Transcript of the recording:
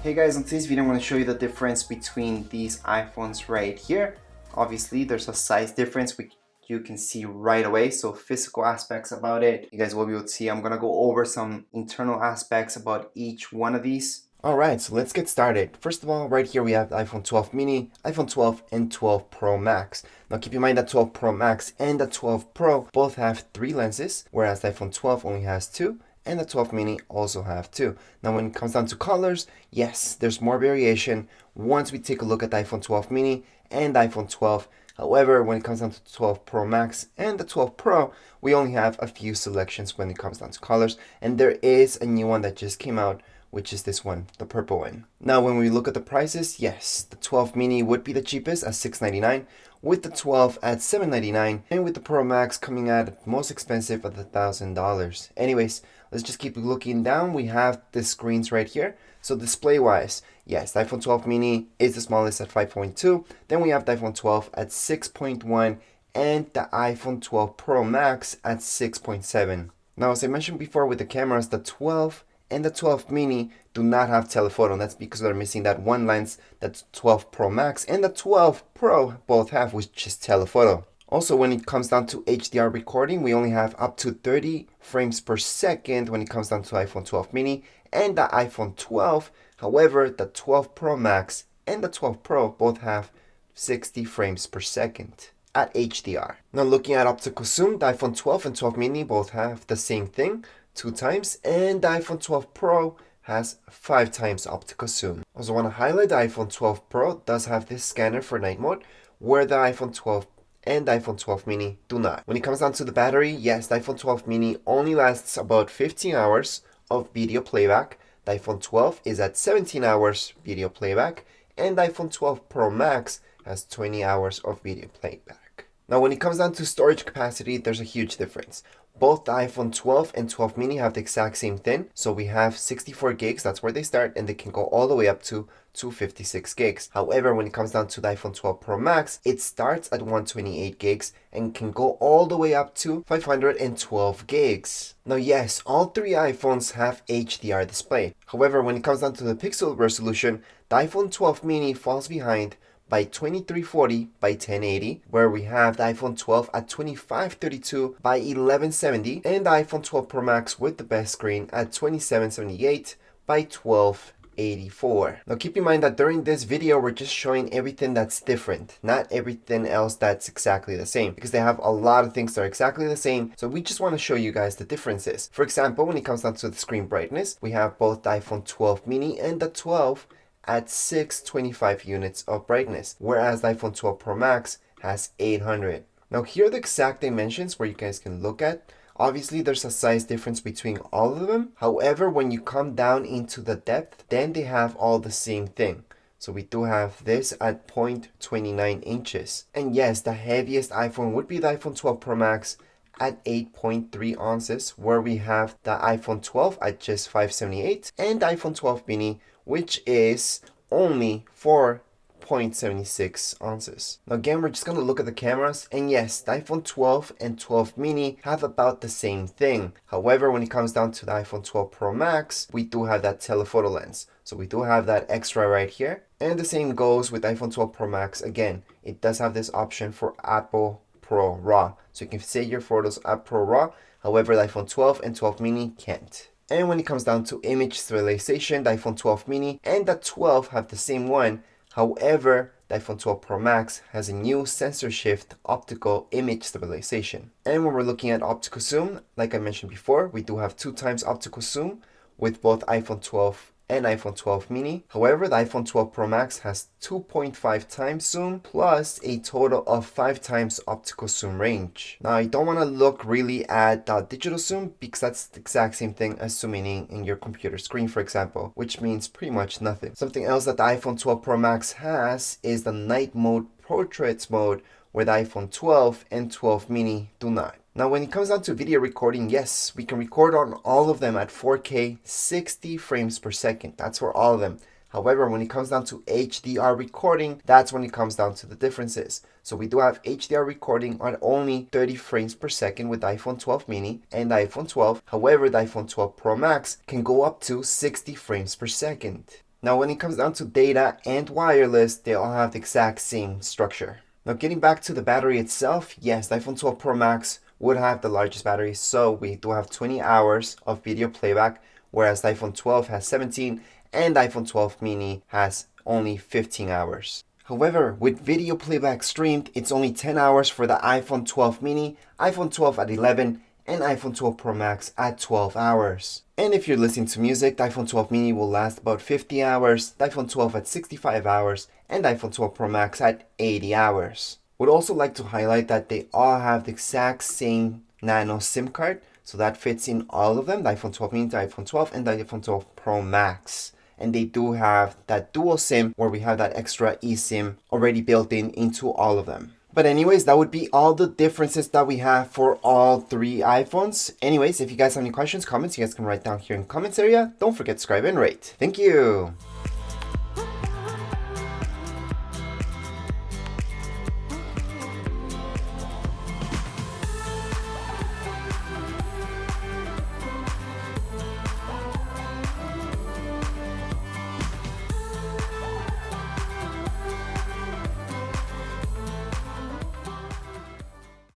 Hey guys, in today's video I'm going to show you the difference between these iPhones right here. Obviously there's a size difference which you can see right away, so physical aspects about it you guys will be able to see. I'm going to go over some internal aspects about each one of these. Alright, so let's get started. First of all, right here we have the iPhone 12 mini, iPhone 12 and 12 Pro Max. Now keep in mind that 12 Pro Max and the 12 Pro both have 3 lenses, whereas the iPhone 12 only has 2. And the 12 mini also have 2. Now when it comes down to colors, yes, there's more variation once we take a look at the iPhone 12 mini and the iPhone 12. However, when it comes down to the 12 Pro Max and the 12 Pro, we only have a few selections when it comes down to colors. And there is a new one that just came out, which is this one, the purple one. Now when we look at the prices, yes, the 12 mini would be the cheapest at $699, with the 12 at $799, and with the Pro Max coming at most expensive at $1,000. Anyways, let's just keep looking down. We have the screens right here. So display wise, yes, the iPhone 12 mini is the smallest at 5.2. Then we have the iPhone 12 at 6.1 and the iPhone 12 Pro Max at 6.7. Now as I mentioned before with the cameras, the 12 and the 12 mini do not have telephoto. That's because they're missing that one lens that the 12 Pro Max and the 12 Pro both have, which is telephoto. Also, when it comes down to HDR recording, we only have up to 30 frames per second when it comes down to iPhone 12 mini and the iPhone 12. However, the 12 Pro Max and the 12 Pro both have 60 frames per second at HDR. Now looking at optical zoom, the iPhone 12 and 12 mini both have the same thing, 2 times, and the iPhone 12 Pro has 5 times optical zoom. Also want to highlight the iPhone 12 Pro does have this scanner for night mode, where the iPhone 12 and the iPhone 12 mini do not. When it comes down to the battery, yes, the iPhone 12 mini only lasts about 15 hours of video playback. The iPhone 12 is at 17 hours video playback, and the iPhone 12 Pro Max has 20 hours of video playback. Now when it comes down to storage capacity, there's a huge difference. Both the iPhone 12 and 12 mini have the exact same thing. So we have 64 gigs, that's where they start, and they can go all the way up to 256 gigs. However, when it comes down to the iPhone 12 Pro Max, it starts at 128 gigs and can go all the way up to 512 gigs. Now yes, all 3 iPhones have HDR display. However, when it comes down to the pixel resolution, the iPhone 12 mini falls behind by 2340 by 1080, where we have the iPhone 12 at 2532 by 1170, and the iPhone 12 Pro Max with the best screen at 2778 by 1284. Now keep in mind that during this video we're just showing everything that's different, not everything else that's exactly the same, because they have a lot of things that are exactly the same, so we just want to show you guys the differences. For example, when it comes down to the screen brightness, we have both the iPhone 12 mini and the 12 at 625 units of brightness, whereas the iPhone 12 Pro Max has 800. Now here are the exact dimensions where you guys can look at. Obviously there's a size difference between all of them. However, when you come down into the depth, then they have all the same thing. So we do have this at 0.29 inches. And yes, the heaviest iPhone would be the iPhone 12 Pro Max at 8.3 ounces, where we have the iPhone 12 at just 578 and the iPhone 12 mini, which is only 4.76 ounces. Now again, we're just going to look at the cameras, and yes, the iPhone 12 and 12 mini have about the same thing. However, when it comes down to the iPhone 12 Pro Max, we do have that telephoto lens. So we do have that extra right here. And the same goes with iPhone 12 Pro Max. Again, it does have this option for Apple Pro RAW. So you can save your photos at Pro RAW. However, the iPhone 12 and 12 mini can't. And when it comes down to image stabilization, the iPhone 12 mini and the 12 have the same one. However, the iPhone 12 Pro Max has a new sensor shift optical image stabilization. And when we're looking at optical zoom, like I mentioned before, we do have 2 times optical zoom with both iPhone 12 and iPhone 12 mini. However, the iPhone 12 Pro Max has 2.5 times zoom plus a total of 5 times optical zoom range. Now I don't want to look really at digital zoom, because that's the exact same thing as zooming in your computer screen, for example, which means pretty much nothing. Something else that the iPhone 12 Pro Max has is the night mode portraits mode, where the iPhone 12 and 12 mini do not. Now when it comes down to video recording, yes, we can record on all of them at 4K 60 frames per second. That's for all of them. However, when it comes down to HDR recording, that's when it comes down to the differences. So we do have HDR recording at only 30 frames per second with the iPhone 12 mini and the iPhone 12. However, the iPhone 12 Pro Max can go up to 60 frames per second. Now when it comes down to data and wireless, they all have the exact same structure. Now getting back to the battery itself, yes, the iPhone 12 Pro Max would have the largest battery, so we do have 20 hours of video playback, whereas the iPhone 12 has 17 and the iPhone 12 mini has only 15 hours. However, with video playback streamed, it's only 10 hours for the iPhone 12 mini, iPhone 12 at 11, and iPhone 12 Pro Max at 12 hours. And if you're listening to music, the iPhone 12 mini will last about 50 hours, the iPhone 12 at 65 hours, and the iPhone 12 Pro Max at 80 hours. Would also like to highlight that they all have the exact same nano SIM card, so that fits in all of them, the iPhone 12 mini, the iPhone 12, and the iPhone 12 Pro Max. And they do have that dual SIM where we have that extra eSIM already built in into all of them. But anyways, that would be all the differences that we have for all three iPhones. Anyways, if you guys have any questions, comments, you guys can write down here in the comments area. Don't forget to subscribe and rate. Thank you.